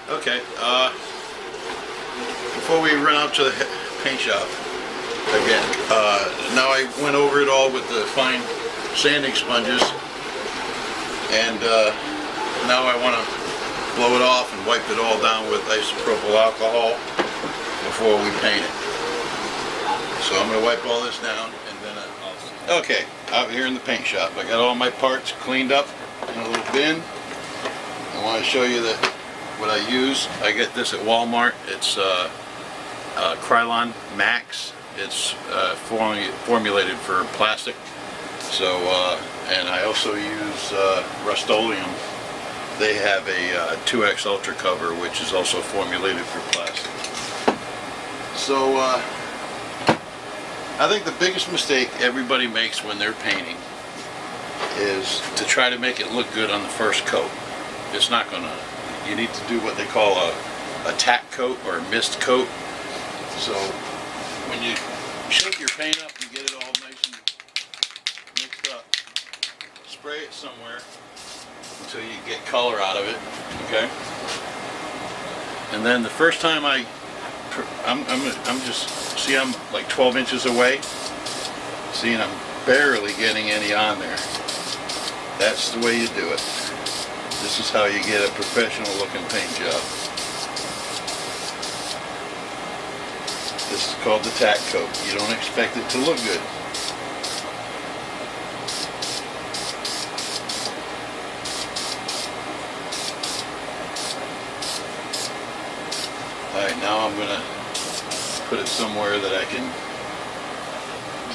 Okay, before we run out to the paint shop again, now I went over it all with the fine sanding sponges, and now I want to blow it off and wipe it all down with isopropyl alcohol before we paint it. So I'm going to wipe all this down and then I'll see. Okay, out here in the paint shop, I got all my parts cleaned up in a little bin. I want to show you that what I use. I get this at Walmart. It's Krylon Max. It's formulated for plastic. So, and I also use Rustoleum. They have a 2X Ultra cover, which is also formulated for plastic. So, I think the biggest mistake everybody makes when they're painting is to try to make it look good on the first coat. It's not gonna. You need to do what they call a tack coat or a mist coat. So when you shake your paint up and get it all nice and mixed up, spray it somewhere until you get color out of it. Okay. And then the first time I'm just, see, I'm like 12 inches away. See, and I'm barely getting any on there. That's the way you do it. This is how you get a professional looking paint job. This is called the tack coat. You don't expect it to look good. Alright, now I'm going to put it somewhere that I can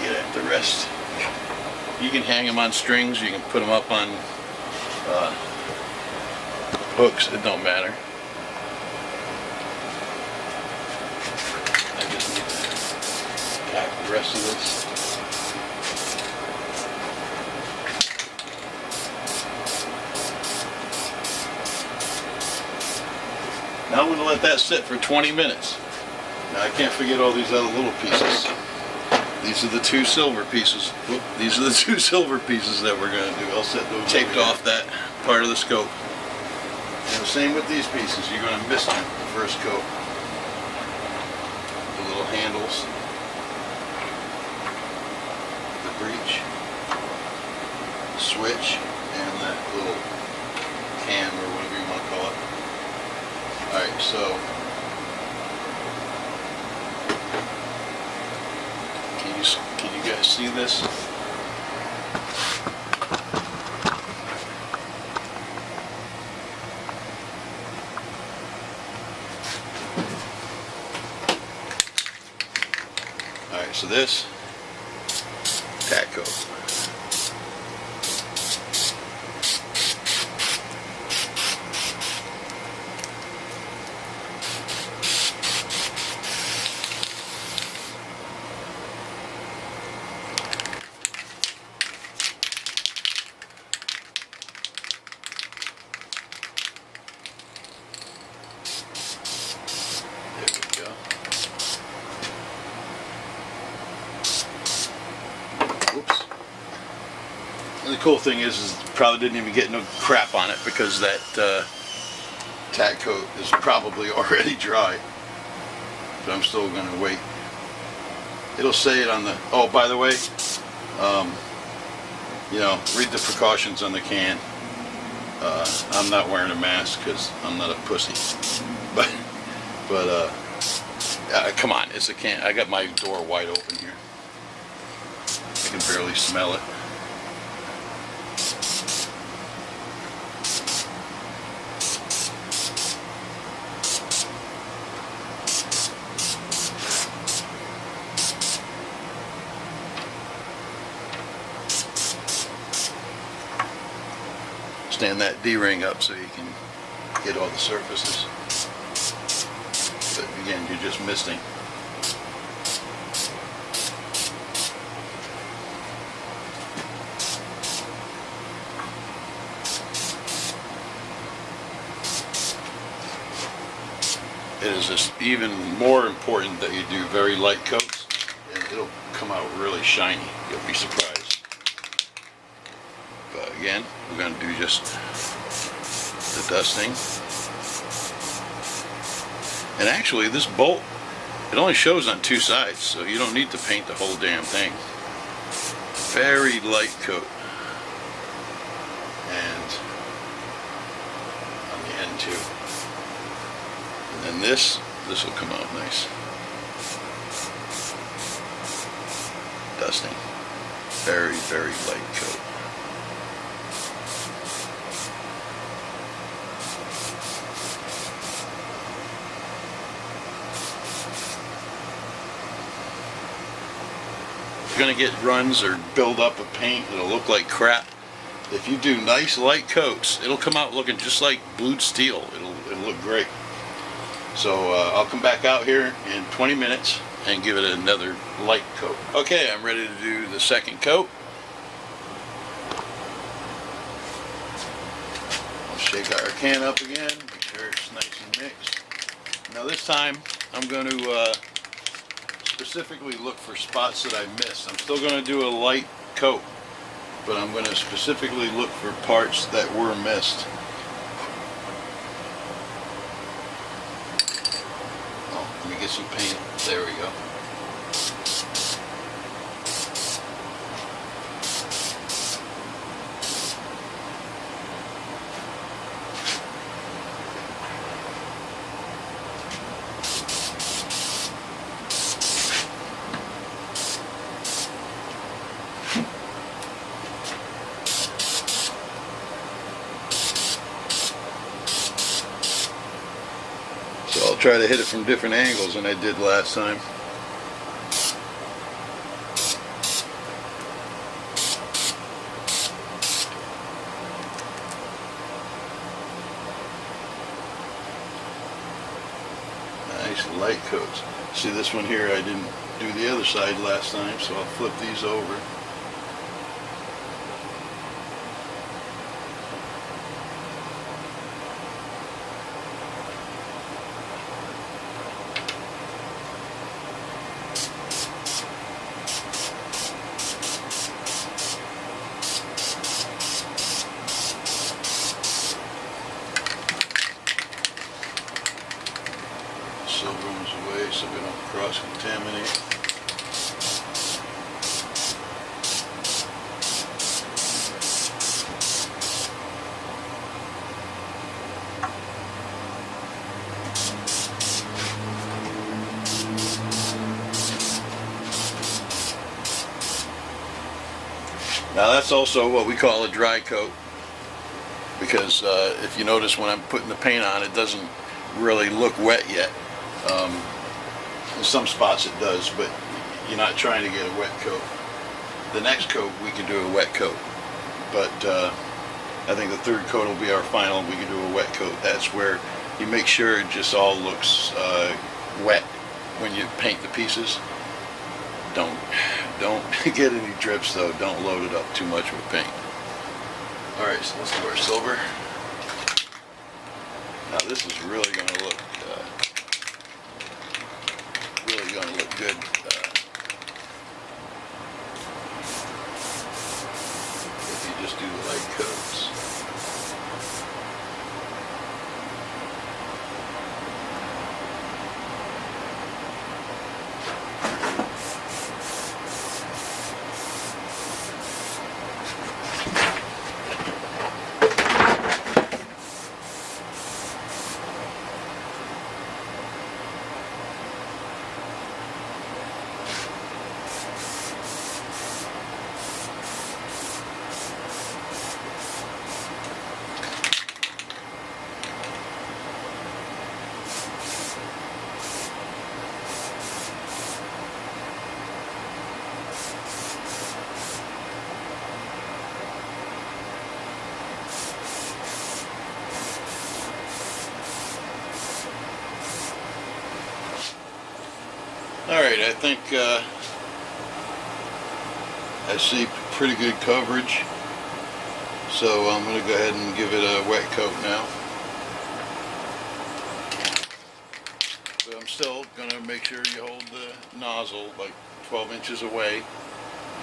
get at the rest. You can hang them on strings, you can put them up on hooks, it don't matter. I just need to pack the rest of this. Now I'm going to let that sit for 20 minutes. Now I can't forget all these other little pieces. These are the two silver pieces. Whoop, these are the two silver pieces that we're going to do. I'll set those. Taped off that part of the scope. And the same with these pieces. You're going to mist them the first coat. The little handles, the breech, the switch, and that little cam or whatever you want to call it. Alright, so can you guys see this? Alright, so this tack coat. Oops. And the cool thing is probably didn't even get no crap on it because that tack coat is probably already dry. But I'm still going to wait. It'll say it on the, oh, by the way, you know, read the precautions on the can. I'm not wearing a mask because I'm not a pussy. But come on, it's a can. I got my door wide open here. I can barely smell it. Stand that D-ring up so you can get all the surfaces. But again, you're just misting. It is just even more important that you do very light coats, and it'll come out really shiny. You'll be surprised. But again, we're going to do just the dusting. And actually this bolt, it only shows on two sides, so you don't need to paint the whole damn thing. Very light coat. And on the end too. And then this will come out nice. Dusting. Very, very light coat. If you're going to get runs or build up of paint that'll look like crap, if you do nice light coats, it'll come out looking just like blued steel. It'll look great. So I'll come back out here in 20 minutes and give it another light coat. Okay, I'm ready to do the second coat. I'll shake our can up again, make sure it's nice and mixed. Now this time I'm going to specifically look for spots that I missed. I'm still going to do a light coat, but I'm going to specifically look for parts that were missed. Oh, let me get some paint. There we go. So I'll try to hit it from different angles than I did last time. Nice light coats. See this one here, I didn't do the other side last time, so I'll flip these over. Silver ones away so we don't cross-contaminate. Now that's also what we call a dry coat, because if you notice when I'm putting the paint on, it doesn't really look wet yet. In some spots it does, but you're not trying to get a wet coat. The next coat we can do a wet coat, but I think the third coat will be our final. We can do a wet coat. That's where you make sure it just all looks wet when you paint the pieces. Don't get any drips though. Don't load it up too much with paint. All right, so let's do our silver. Now this is really going to look good. If you just do the light coats. Alright, I think I see pretty good coverage, so I'm going to go ahead and give it a wet coat now. But I'm still going to make sure you hold the nozzle like 12 inches away.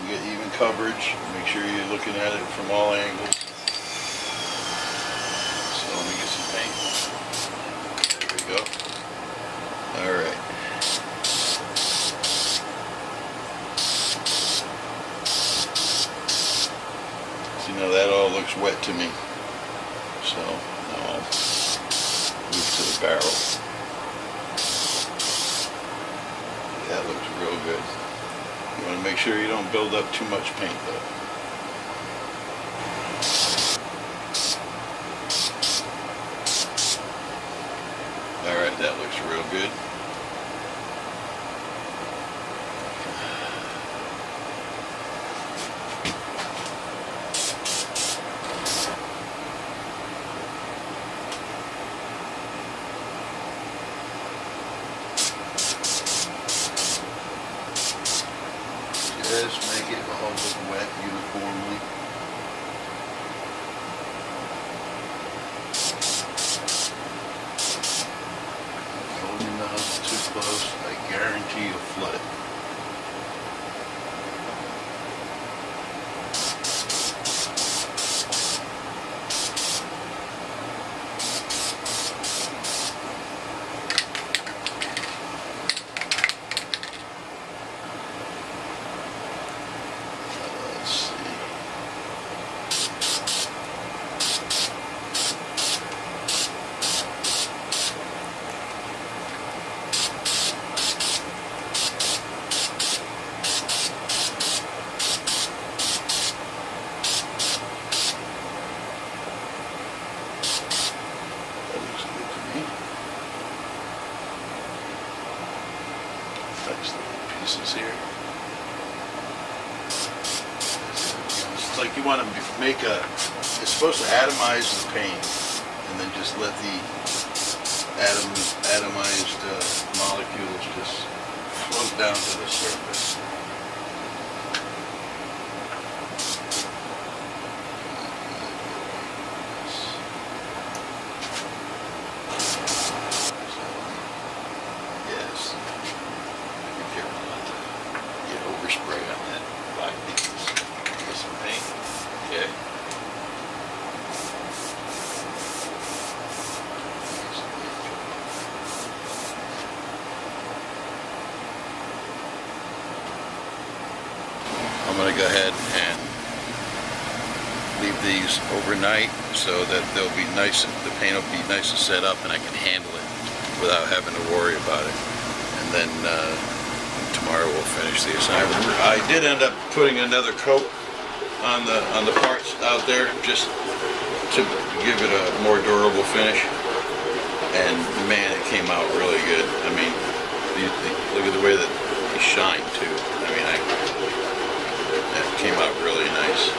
You get even coverage, make sure you're looking at it from all angles. So let me get some paint. There we go. you know, that all looks wet to me. So now I'll move to the barrel. That looks real good. You want to make sure you don't build up too much paint though. Alright, that looks real good. Just make it all look wet uniformly. Hold your nose too close, I guarantee you'll flood it. Nice little pieces here. It's like you want to make a, it's supposed to atomize the paint and then just let the atomized molecules just float down to the surface. Spray on that black piece. Get some paint. Okay. I'm going to go ahead and leave these overnight so that they'll be nice. The paint will be nice and set up, and I can handle it without having to worry about it. And then tomorrow we'll finish the assignment. I did end up putting another coat on the parts out there just to give it a more durable finish, and man, it came out really good. I mean, look at the way that they shine too. I mean, that came out really nice.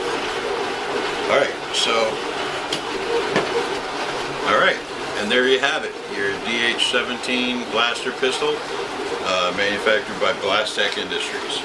All right, and there you have it, your DH-17 blaster pistol. Manufactured by Tack Industries.